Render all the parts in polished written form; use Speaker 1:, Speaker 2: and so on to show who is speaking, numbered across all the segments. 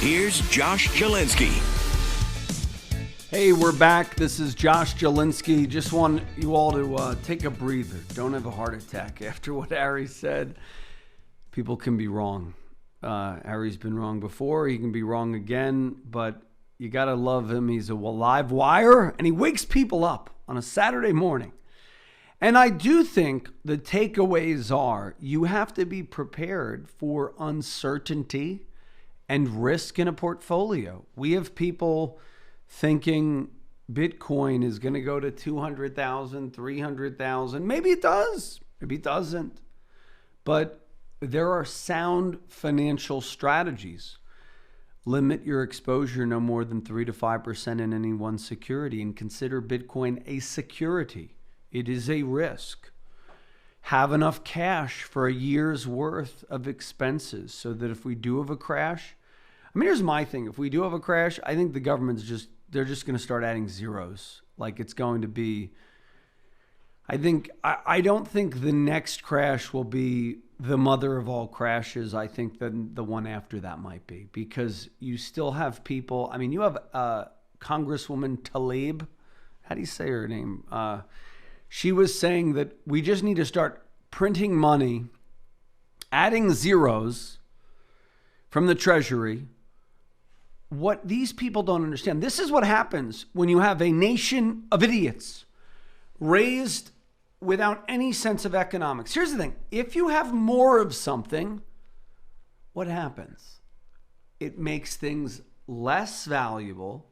Speaker 1: Here's Josh Jalinski.
Speaker 2: Hey, we're back. This is Josh Jalinski. Just want you all to take a breather. Don't have a heart attack after what Harry said. People can be wrong. Harry's been wrong before. He can be wrong again, but you got to love him. He's a live wire, and he wakes people up on a Saturday morning. And I do think the takeaways are you have to be prepared for uncertainty and risk in a portfolio. We have people thinking Bitcoin is going to go to 200,000, 300,000. Maybe it does. Maybe it doesn't. But there are sound financial strategies. Limit your exposure no more than 3 to 5% in any one security and consider Bitcoin a security. It is a risk. Have enough cash for a year's worth of expenses so that if we do have a crash, I mean, here's my thing. If we do have a crash, I think the government's they're just going to start adding zeros. Like it's going to be, I don't think the next crash will be the mother of all crashes. I think that the one after that might be, because you still have people. I mean, you have Congresswoman Tlaib. How do you say her name? She was saying that we just need to start printing money, adding zeros from the Treasury. What these people don't understand, this is what happens when you have a nation of idiots raised without any sense of economics. Here's the thing. If you have more of something, what happens? It makes things less valuable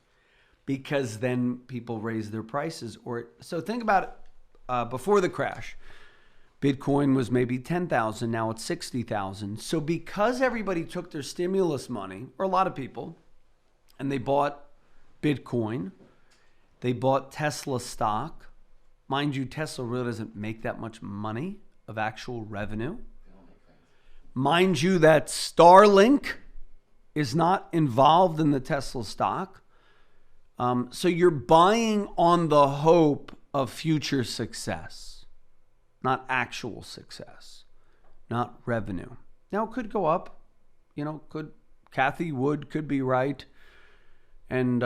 Speaker 2: because then people raise their prices. So think about it. Before the crash, Bitcoin was maybe 10,000. Now it's 60,000. So because everybody took their stimulus money, or a lot of people, and they bought Bitcoin, they bought Tesla stock. Mind you, Tesla really doesn't make that much money of actual revenue. Mind you, that Starlink is not involved in the Tesla stock. So you're buying on the hope of future success, not actual success, not revenue. Now it could go up, Kathy Wood could be right. And,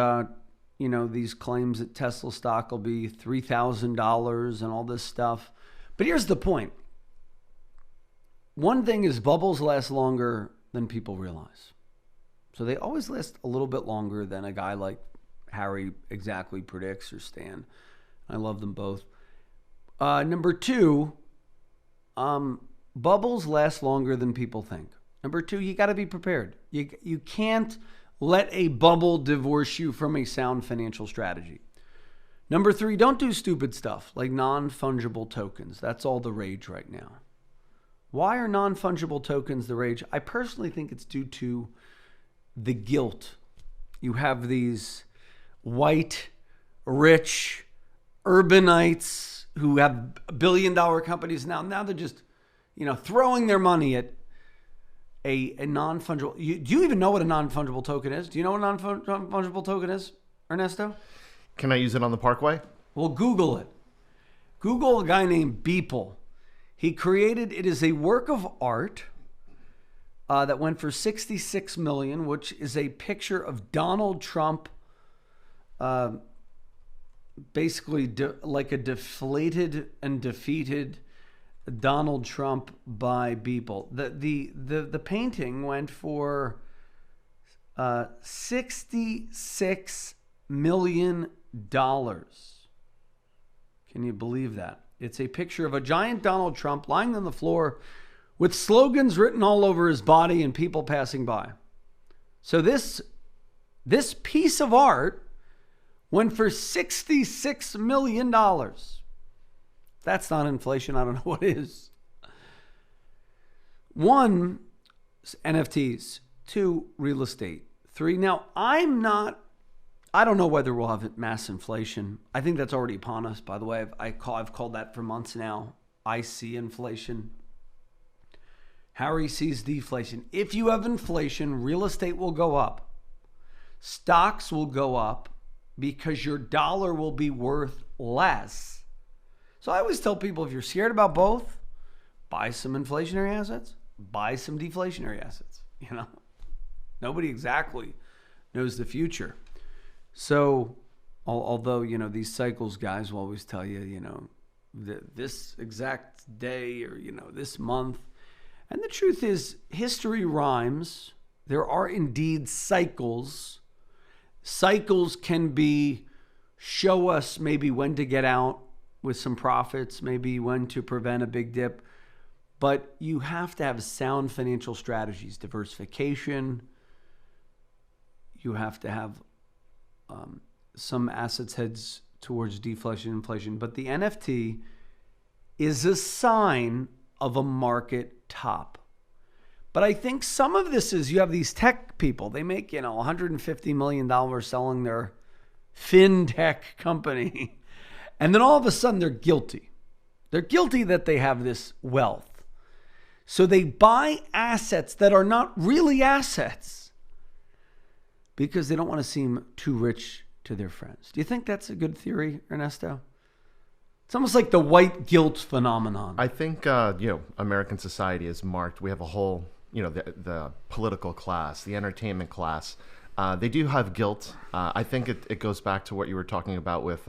Speaker 2: these claims that Tesla stock will be $3,000 and all this stuff. But here's the point. One thing is bubbles last longer than people realize. So they always last a little bit longer than a guy like Harry exactly predicts or Stan. I love them both. Number two, bubbles last longer than people think. Number two, you got to be prepared. You can't let a bubble divorce you from a sound financial strategy. Number three, don't do stupid stuff like non-fungible tokens. That's all the rage right now. Why are non-fungible tokens the rage? I personally think it's due to the guilt. You have these white, rich urbanites who have billion-dollar companies now. Now they're just, throwing their money at a non-fungible. Do you even know what a non-fungible token is? Do you know what a non-fungible token is, Ernesto?
Speaker 3: Can I use it on the Parkway?
Speaker 2: Well, Google it. Google a guy named Beeple. He created, it is a work of art that went for $66 million, which is a picture of Donald Trump, basically like a deflated and defeated Donald Trump by Beeple. The painting went for $66 million. Can you believe that? It's a picture of a giant Donald Trump lying on the floor with slogans written all over his body and people passing by. So this piece of art went for $66 million. That's not inflation. I don't know what is. One, NFTs. Two, real estate. Three, now I don't know whether we'll have mass inflation. I think that's already upon us, by the way. I've called that for months now. I see inflation. Harry sees deflation. If you have inflation, real estate will go up. Stocks will go up because your dollar will be worth less. So I always tell people, if you're scared about both, buy some inflationary assets, buy some deflationary assets, Nobody exactly knows the future. So, although, these cycles guys will always tell you, this exact day or, this month. And the truth is, history rhymes. There are indeed cycles. Cycles can show us maybe when to get out with some profits, maybe when to prevent a big dip. But you have to have sound financial strategies, diversification. You have to have some assets heads towards deflation, inflation. But the NFT is a sign of a market top. But I think some of this is you have these tech people. They make, $150 million selling their fintech company. And then all of a sudden they're guilty. They're guilty that they have this wealth. So they buy assets that are not really assets because they don't want to seem too rich to their friends. Do you think that's a good theory, Ernesto? It's almost like the white guilt phenomenon.
Speaker 3: I think, American society is marked. We have a whole, the political class, the entertainment class. They do have guilt. I think it goes back to what you were talking about with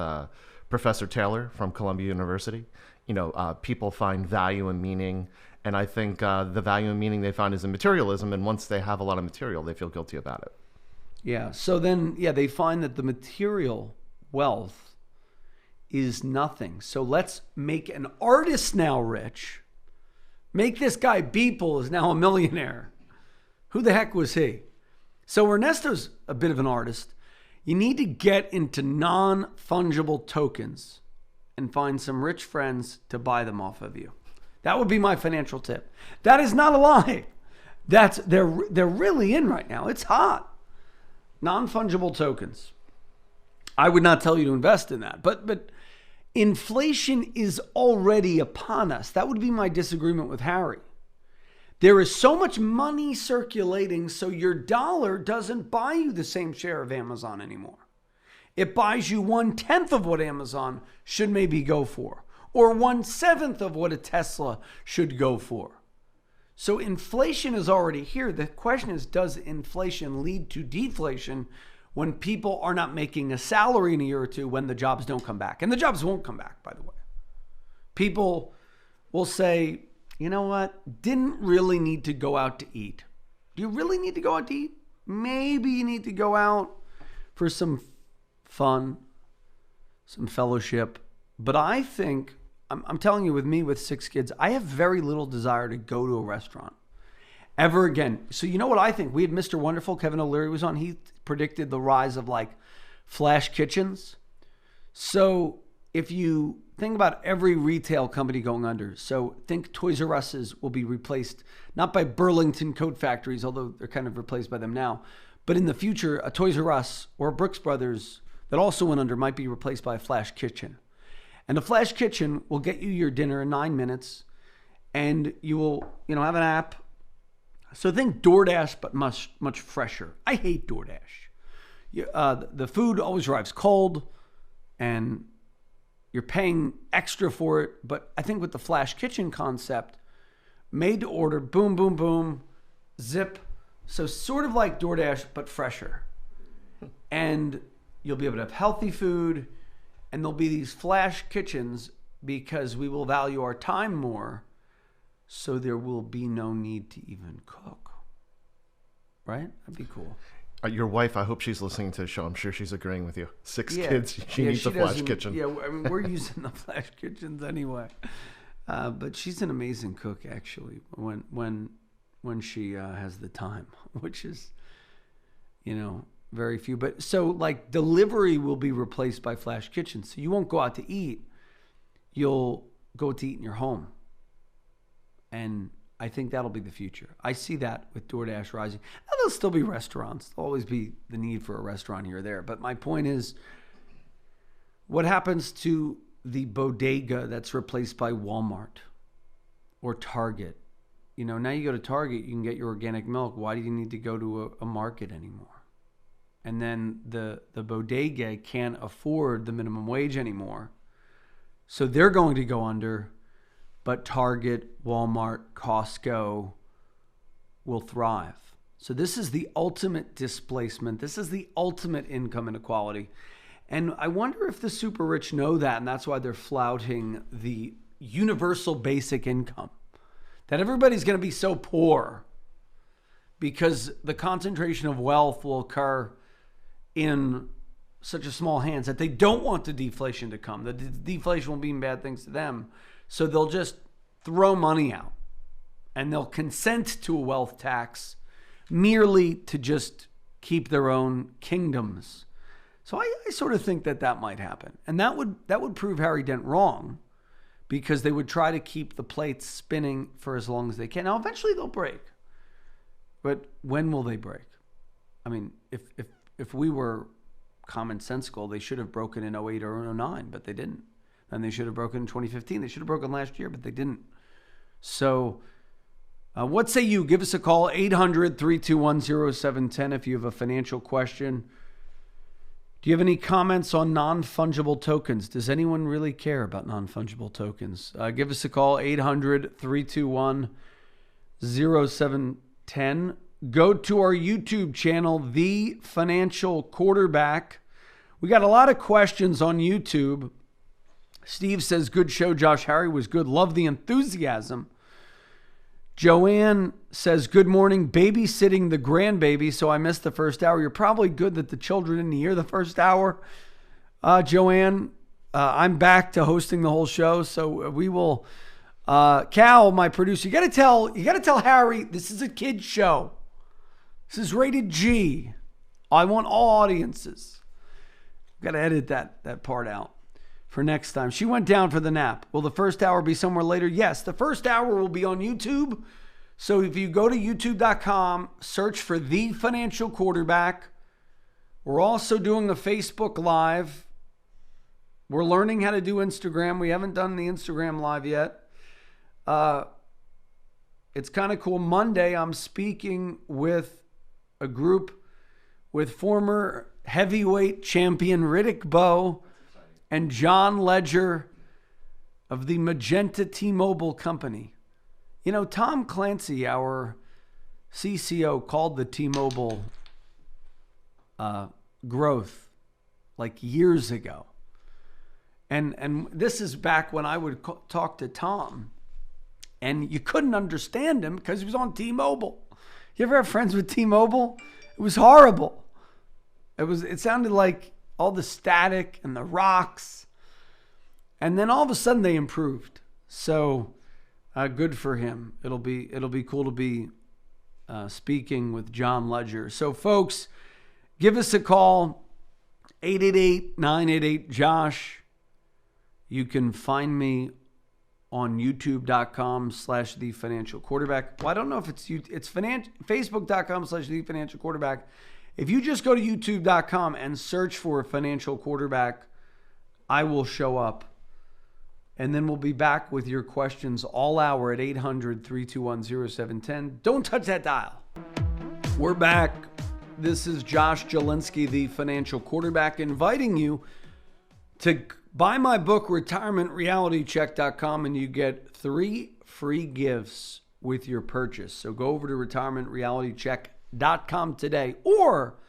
Speaker 3: Professor Taylor from Columbia University. People find value and meaning. And I think the value and meaning they find is in materialism. And once they have a lot of material, they feel guilty about it.
Speaker 2: Yeah. So then, they find that the material wealth is nothing. So let's make an artist now rich. Make this guy Beeple is now a millionaire. Who the heck was he? So Ernesto's a bit of an artist. You need to get into non-fungible tokens and find some rich friends to buy them off of you. That would be my financial tip. That is not a lie. They're really in right now. It's hot. Non-fungible tokens. I would not tell you to invest in that, but inflation is already upon us. That would be my disagreement with Harry. There is so much money circulating, so your dollar doesn't buy you the same share of Amazon anymore. It buys you 1/10 of what Amazon should maybe go for, or 1/7 of what a Tesla should go for. So inflation is already here. The question is, does inflation lead to deflation when people are not making a salary in a year or two when the jobs don't come back? And the jobs won't come back, by the way. People will say, you know what? Didn't really need to go out to eat. Do you really need to go out to eat? Maybe you need to go out for some fun, some fellowship. But I think, I'm telling you, with me with 6 kids, I have very little desire to go to a restaurant ever again. So you know what I think? We had Mr. Wonderful, Kevin O'Leary was on. He predicted the rise of flash kitchens. So if you think about every retail company going under, so think Toys R Us's will be replaced, not by Burlington coat factories, although they're kind of replaced by them now, but in the future, a Toys R Us or a Brooks Brothers that also went under might be replaced by a flash kitchen. And a flash kitchen will get you your dinner in 9 minutes, and you will, have an app. So think DoorDash, but much, much fresher. I hate DoorDash. The food always arrives cold, and you're paying extra for it. But I think with the flash kitchen concept, made to order, boom, boom, boom, zip. So sort of like DoorDash, but fresher. And you'll be able to have healthy food. And there'll be these flash kitchens because we will value our time more, so there will be no need to even cook. Right? That'd be cool.
Speaker 3: Your wife, I hope she's listening to the show. I'm sure she's agreeing with you. 6
Speaker 2: Yeah.
Speaker 3: kids, she needs a flash
Speaker 2: doesn't-
Speaker 3: kitchen.
Speaker 2: Yeah, I mean, we're using the flash kitchens anyway. But she's an amazing cook, actually, when she has the time, which is, very few. But so delivery will be replaced by flash kitchens. So you won't go out to eat. You'll go to eat in your home. And I think that'll be the future. I see that with DoorDash rising. Now, there'll still be restaurants. There'll always be the need for a restaurant here or there. But my point is, what happens to the bodega that's replaced by Walmart or Target? Now you go to Target, you can get your organic milk. Why do you need to go to a market anymore? And then the bodega can't afford the minimum wage anymore. So they're going to go under, but Target, Walmart, Costco will thrive. So this is the ultimate displacement. This is the ultimate income inequality. And I wonder if the super rich know that, and that's why they're flouting the universal basic income. That everybody's going to be so poor because the concentration of wealth will occur in such a small hands that they don't want the deflation to come. The deflation will mean bad things to them. So they'll just throw money out and they'll consent to a wealth tax merely to just keep their own kingdoms. So I sort of think that might happen. And that would prove Harry Dent wrong, because they would try to keep the plates spinning for as long as they can. Now, eventually they'll break. But when will they break? I mean, if we were commonsensical, they should have broken in 08 or 09, but they didn't. And they should have broken in 2015. They should have broken last year, but they didn't. So what say you? Give us a call, 800-321-0710 if you have a financial question. Do you have any comments on non-fungible tokens? Does anyone really care about non-fungible tokens? Give us a call, 800-321-0710. Go to our YouTube channel, The Financial Quarterback. We got a lot of questions on YouTube. Steve says, good show. Josh Harry was good. Love the enthusiasm. Joanne says, good morning. Babysitting the grandbaby, so I missed the first hour. You're probably good that the children didn't hear the first hour. Joanne, I'm back to hosting the whole show, so we will. Cal, my producer, you got to tell Harry this is a kid's show. This is rated G. I want all audiences. Got to edit that part out for next time. She went down for the nap. Will the first hour be somewhere later? Yes, the first hour will be on YouTube. So if you go to youtube.com, search for The Financial Quarterback. We're also doing a Facebook Live. We're learning how to do Instagram. We haven't done the Instagram Live yet. It's kind of cool. Monday, I'm speaking with a group with former heavyweight champion Riddick Bowe and John Ledger of the Magenta T-Mobile company. You know, Tom Clancy, our CCO, called the T-Mobile growth like years ago. And this is back when I would talk to Tom, and you couldn't understand him because he was on T-Mobile. You ever have friends with T-Mobile? It was horrible. It sounded like all the static and the rocks. And then all of a sudden they improved. So good for him. It'll be cool to be speaking with John Ledger. So folks, give us a call, 888-988-JOSH. You can find me on youtube.com/The Financial Quarterback. Well, I don't know if it's facebook.com/The Financial Quarterback. If you just go to youtube.com and search for Financial Quarterback, I will show up. And then we'll be back with your questions all hour at 800-321-0710. Don't touch that dial. We're back. This is Josh Jalinski, the Financial Quarterback, inviting you to buy my book, retirementrealitycheck.com, and you get 3 free gifts with your purchase. So go over to retirementrealitycheck.com today, or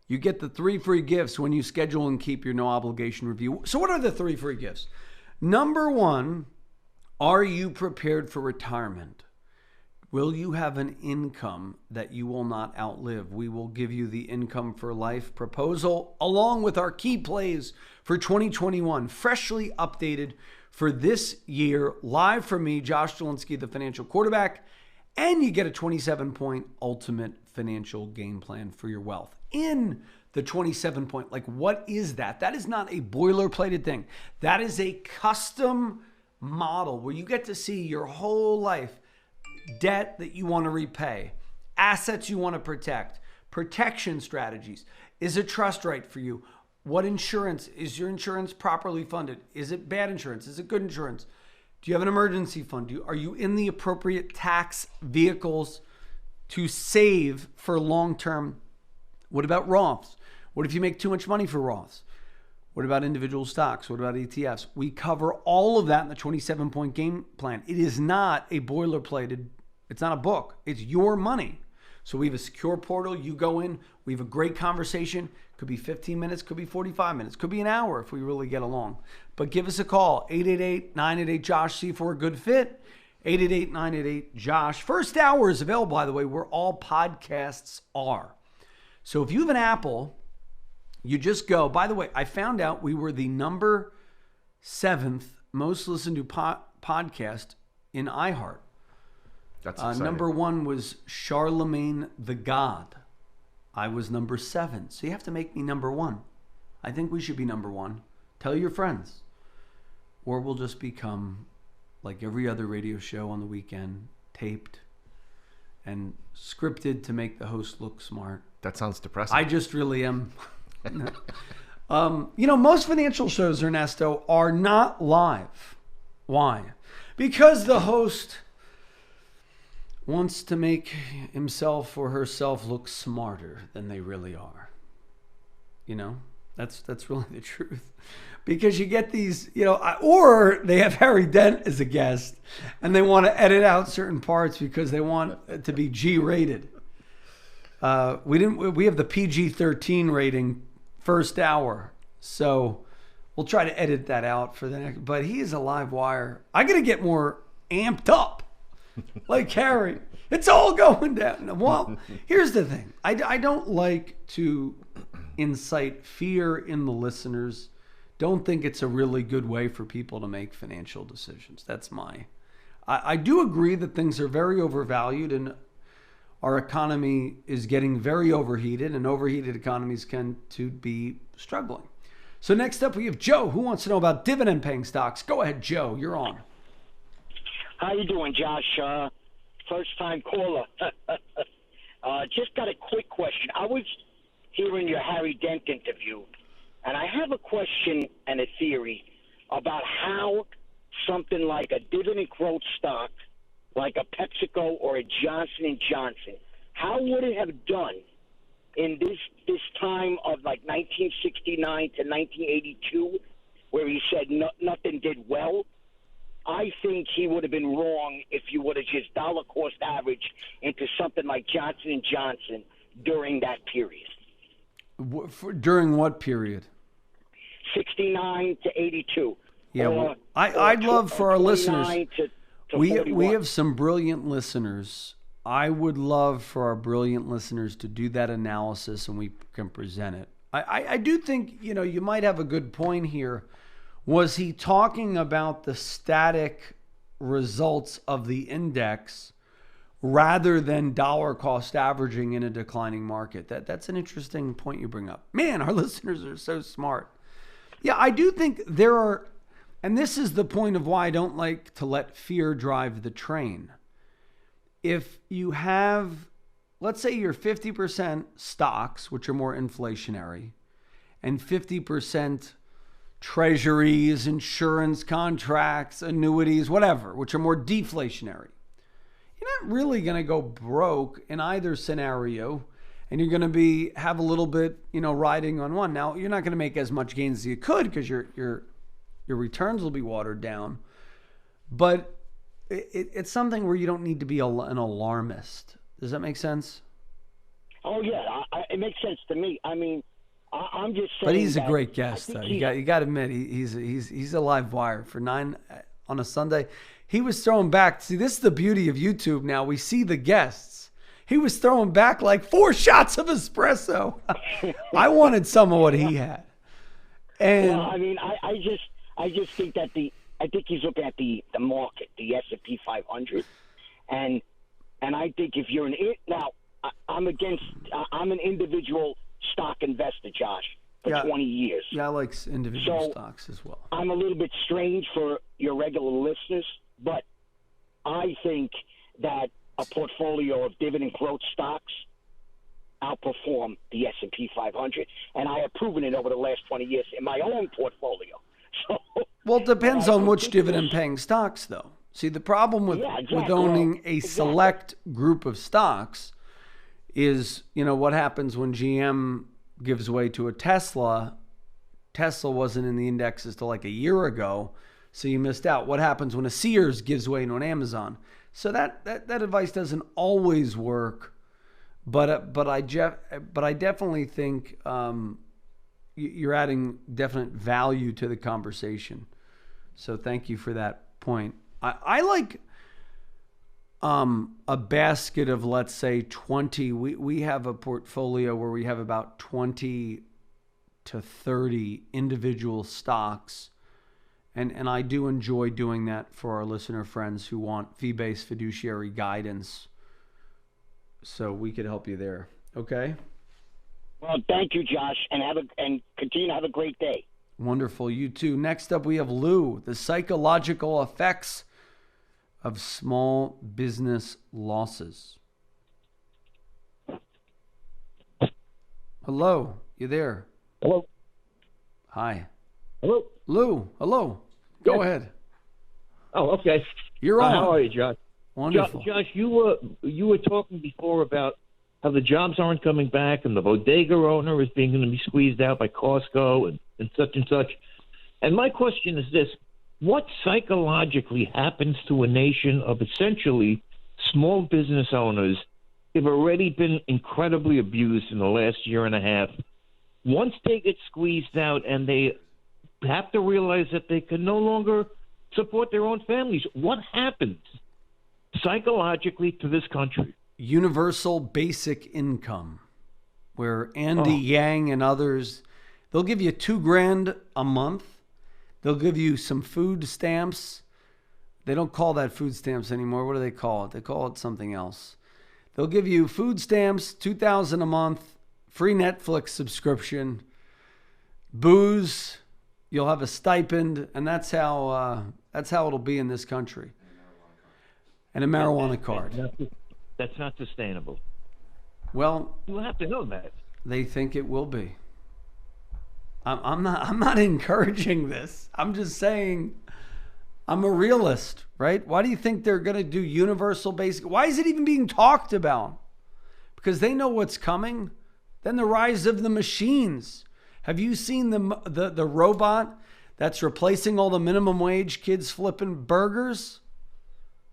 Speaker 2: you get the 3 free gifts when you schedule and keep your no obligation review. So what are the 3 free gifts? Number 1, are you prepared for retirement? Will you have an income that you will not outlive? We will give you the Income for Life proposal along with our key plays for 2021, freshly updated for this year, live from me, Josh Jalinski, the Financial Quarterback, and you get a 27-point ultimate financial game plan for your wealth. In the 27-point, like what is that? That is not a boilerplated thing. That is a custom model where you get to see your whole life, debt that you want to repay, assets you want to protect, protection strategies. Is a trust right for you? What insurance? Is your insurance properly funded? Is it bad insurance? Is it good insurance? Do you have an emergency fund? Are you in the appropriate tax vehicles to save for long-term? What about Roths? What if you make too much money for Roths? What about individual stocks? What about ETFs? We cover all of that in the 27-point game plan. It is not a boilerplated, it's not a book. It's your money. So we have a secure portal. You go in. We have a great conversation. Could be 15 minutes. Could be 45 minutes. Could be an hour if we really get along. But give us a call. 888-988-JOSH. See if we're a good fit. 888-988-JOSH. First hour is available, by the way, where all podcasts are. So if you have an Apple, you just go. By the way, I found out we were the number 7th most listened to podcast in iHeart.
Speaker 3: That's exciting.
Speaker 2: Number 1 was Charlemagne the God. I was number 7. So you have to make me number 1. I think we should be number 1. Tell your friends. Or we'll just become like every other radio show on the weekend, taped and scripted to make the host look smart.
Speaker 3: That sounds depressing.
Speaker 2: I just really am. Most financial shows, Ernesto, are not live. Why? Because the host wants to make himself or herself look smarter than they really are. That's really the truth. Because you get these, or they have Harry Dent as a guest and they want to edit out certain parts because they want it to be G-rated. We have the PG-13 rating first hour. So we'll try to edit that out for the next, but he is a live wire. I got to get more amped up like Harry. It's all going down. Well, here's the thing. I don't like to incite fear in the listeners. Don't think it's a really good way for people to make financial decisions. I do agree that things are very overvalued and our economy is getting very overheated, and overheated economies tend to be struggling. So next up we have Joe, who wants to know about dividend paying stocks. Go ahead, Joe. You're on.
Speaker 4: How you doing, Josh? First time caller. Just got a quick question. I was hearing your Harry Dent interview, and I have a question and a theory about how something like a dividend growth stock, like a PepsiCo or a Johnson & Johnson, how would it have done in this time of like 1969 to 1982, where he said nothing did well? I think he would have been wrong if you would have just dollar cost averaged into something like Johnson & Johnson during that period.
Speaker 2: During what period?
Speaker 4: 69 to 82.
Speaker 2: Yeah, well, I'd love for our listeners. We have some brilliant listeners. I would love for our brilliant listeners to do that analysis and we can present it. I do think, you might have a good point here. Was he talking about the static results of the index rather than dollar cost averaging in a declining market? That's an interesting point you bring up. Man, our listeners are so smart. Yeah, I do think there are, and this is the point of why I don't like to let fear drive the train. If you have, let's say you're 50% stocks, which are more inflationary, and 50% treasuries, insurance contracts, annuities, whatever, which are more deflationary. You're not really going to go broke in either scenario, and you're going to have a little bit, riding on one. Now, you're not going to make as much gains as you could because your returns will be watered down, but it's something where you don't need to be an alarmist. Does that make sense?
Speaker 4: Oh yeah, it makes sense to me. I mean, I'm just saying.
Speaker 2: But he's a great guest, though. You got to admit, he's a live wire for 9 on a Sunday. He was throwing back. See, this is the beauty of YouTube now. We see the guests. He was throwing back like 4 shots of espresso. I wanted some of what he had. And
Speaker 4: well, I mean, I just think that I think he's looking at the market, the S&P 500, and I think if you're I'm an individual stock investor, Josh, for 20 years.
Speaker 2: Yeah, I like individual stocks as well.
Speaker 4: I'm a little bit strange for your regular listeners, but I think that a portfolio of dividend growth stocks outperform the S&P 500, and I have proven it over the last 20 years in my own portfolio. So,
Speaker 2: well, it depends on which dividend-paying stocks, though. See, the problem with owning a select group of stocks is, what happens when GM gives way to a Tesla. Tesla wasn't in the indexes till like a year ago, so you missed out. What happens when a Sears gives way to an Amazon? So that advice doesn't always work, But I definitely think you're adding definite value to the conversation. So thank you for that point. I like a basket of, let's say, 20. We have a portfolio where we have about 20 to 30 individual stocks. And I do enjoy doing that for our listener friends who want fee-based fiduciary guidance. So we could help you there. Okay?
Speaker 4: Well, thank you, Josh, and continue to have a great day.
Speaker 2: Wonderful. You too. Next up, we have Lou, the psychological effects of small business losses. Hello. You there?
Speaker 5: Hello.
Speaker 2: Hi.
Speaker 5: Hello.
Speaker 2: Lou. Hello. Go ahead.
Speaker 5: Oh, okay.
Speaker 2: You're on.
Speaker 5: How are you, Josh?
Speaker 2: Wonderful.
Speaker 5: Josh, you were talking before about how the jobs aren't coming back and the bodega owner is going to be squeezed out by Costco and such and such. And my question is this: what psychologically happens to a nation of essentially small business owners who've already been incredibly abused in the last year and a half? Once they get squeezed out and they have to realize that they can no longer support their own families, what happens psychologically to this country?
Speaker 2: Universal basic income, where Andy Yang and others, they'll give you $2,000 a month. They'll give you some food stamps. They don't call that food stamps anymore. What do they call it? They call it something else. They'll give you food stamps, $2,000 a month, free Netflix subscription, booze. You'll have a stipend, and that's how it'll be in this country. And a marijuana card.
Speaker 5: That's not sustainable.
Speaker 2: Well,
Speaker 5: you have to know that.
Speaker 2: They think it will be. I'm not encouraging this. I'm just saying I'm a realist, right? Why do you think they're going to do universal basic? Why is it even being talked about? Because they know what's coming. Then the rise of the machines. Have you seen the robot that's replacing all the minimum wage kids flipping burgers?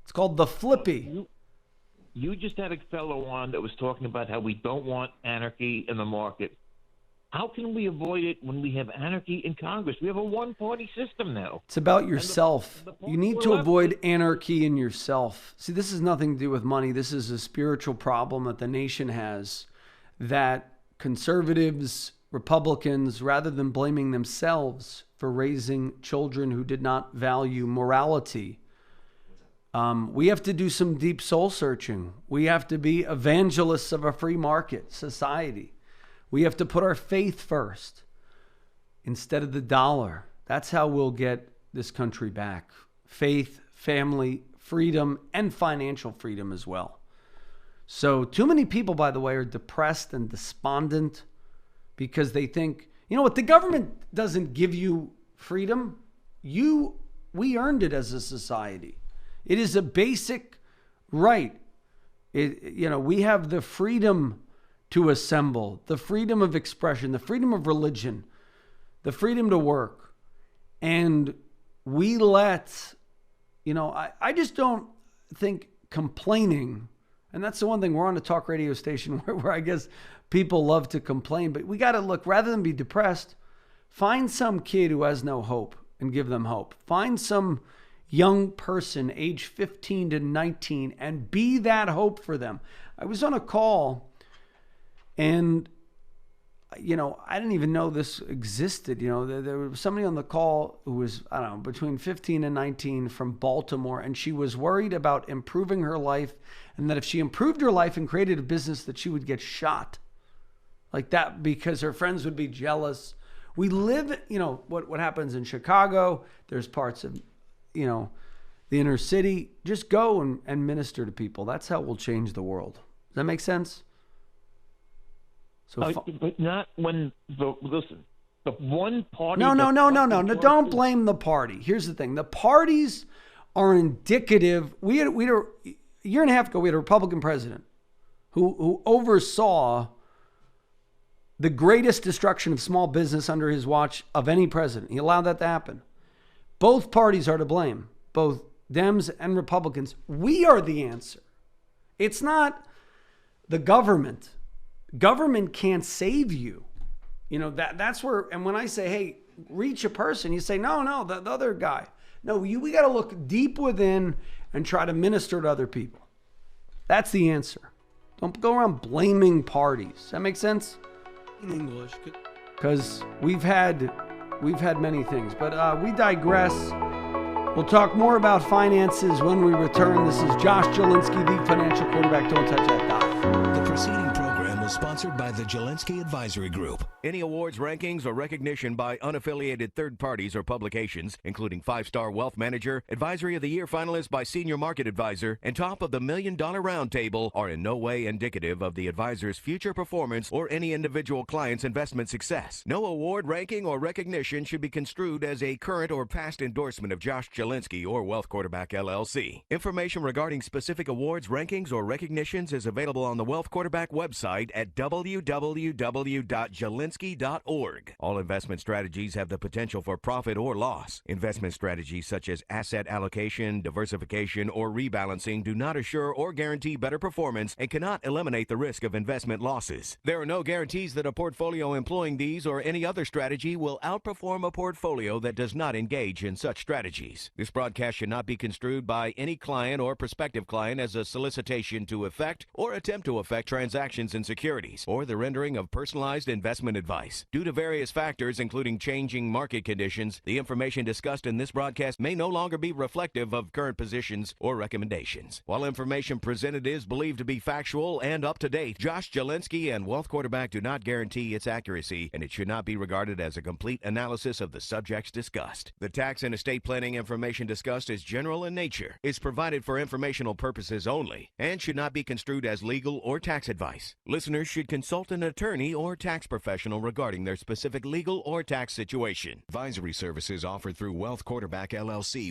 Speaker 2: It's called the Flippy.
Speaker 5: You just had a fellow on that was talking about how we don't want anarchy in the market. How can we avoid it when we have anarchy in Congress? We have a one-party system now.
Speaker 2: It's about yourself. You need to avoid anarchy in yourself. See, this has nothing to do with money. This is a spiritual problem that the nation has, that conservatives, Republicans, rather than blaming themselves for raising children who did not value morality, we have to do some deep soul searching. We have to be evangelists of a free market society. We have to put our faith first instead of the dollar. That's how we'll get this country back. Faith, family, freedom, and financial freedom as well. So too many people, by the way, are depressed and despondent because they think, you know what, the government doesn't give you freedom. We earned it as a society. It is a basic right. We have the freedom to assemble, the freedom of expression, the freedom of religion, the freedom to work. And we let, I just don't think complaining, and that's the one thing, we're on a talk radio station where I guess people love to complain, but we got to look, rather than be depressed, find some kid who has no hope and give them hope. Find some young person, age 15 to 19, and be that hope for them. I was on a call and, I didn't even know this existed. There was somebody on the call who was, between 15 and 19 from Baltimore, and she was worried about improving her life, and that if she improved her life and created a business that she would get shot like that because her friends would be jealous. We live, what happens in Chicago, there's parts of, the inner city. Just go and minister to people. That's how we'll change the world. Does that make sense? So,
Speaker 5: but not when the one party.
Speaker 2: No. Don't blame the party. Here's the thing: the parties are indicative. We had a year and a half ago. We had a Republican president who oversaw the greatest destruction of small business under his watch of any president. He allowed that to happen. Both parties are to blame, both Dems and Republicans. We are the answer. It's not the government can't save you. That's where, and when I say, hey, reach a person, you say, no, the other guy. No, we got to look deep within and try to minister to other people. That's the answer. Don't go around blaming parties. Does that make sense?
Speaker 1: In English.
Speaker 2: Because we've had many things, but we digress. We'll talk more about finances when we return. This is Josh Jalinski, the financial quarterback. Don't touch that dial.
Speaker 1: The preceding program was sponsored by the Jalinski Advisory Group.
Speaker 6: Any awards, rankings, or recognition by unaffiliated third parties or publications, including 5-Star Wealth Manager, Advisory of the Year finalist by Senior Market Advisor, and top of the $1 Million Roundtable, are in no way indicative of the advisor's future performance or any individual client's investment success. No award, ranking, or recognition should be construed as a current or past endorsement of Josh Jalinski or Wealth Quarterback LLC. Information regarding specific awards, rankings, or recognitions is available on the Wealth Quarterback website at www.jalinski.org. All investment strategies have the potential for profit or loss. Investment strategies such as asset allocation, diversification, or rebalancing do not assure or guarantee better performance and cannot eliminate the risk of investment losses. There are no guarantees that a portfolio employing these or any other strategy will outperform a portfolio that does not engage in such strategies. This broadcast should not be construed by any client or prospective client as a solicitation to effect or attempt to effect transactions in securities or the rendering of personalized investment advice. Due to various factors, including changing market conditions, the information discussed in this broadcast may no longer be reflective of current positions or recommendations. While information presented is believed to be factual and up to date, Josh Jalinski and Wealth Quarterback do not guarantee its accuracy, and it should not be regarded as a complete analysis of the subjects discussed. The tax and estate planning information discussed is general in nature, is provided for informational purposes only, and should not be construed as legal or tax advice. Listeners should consult an attorney or tax professional regarding their specific legal or tax situation. Advisory services offered through Wealth Quarterback LLC.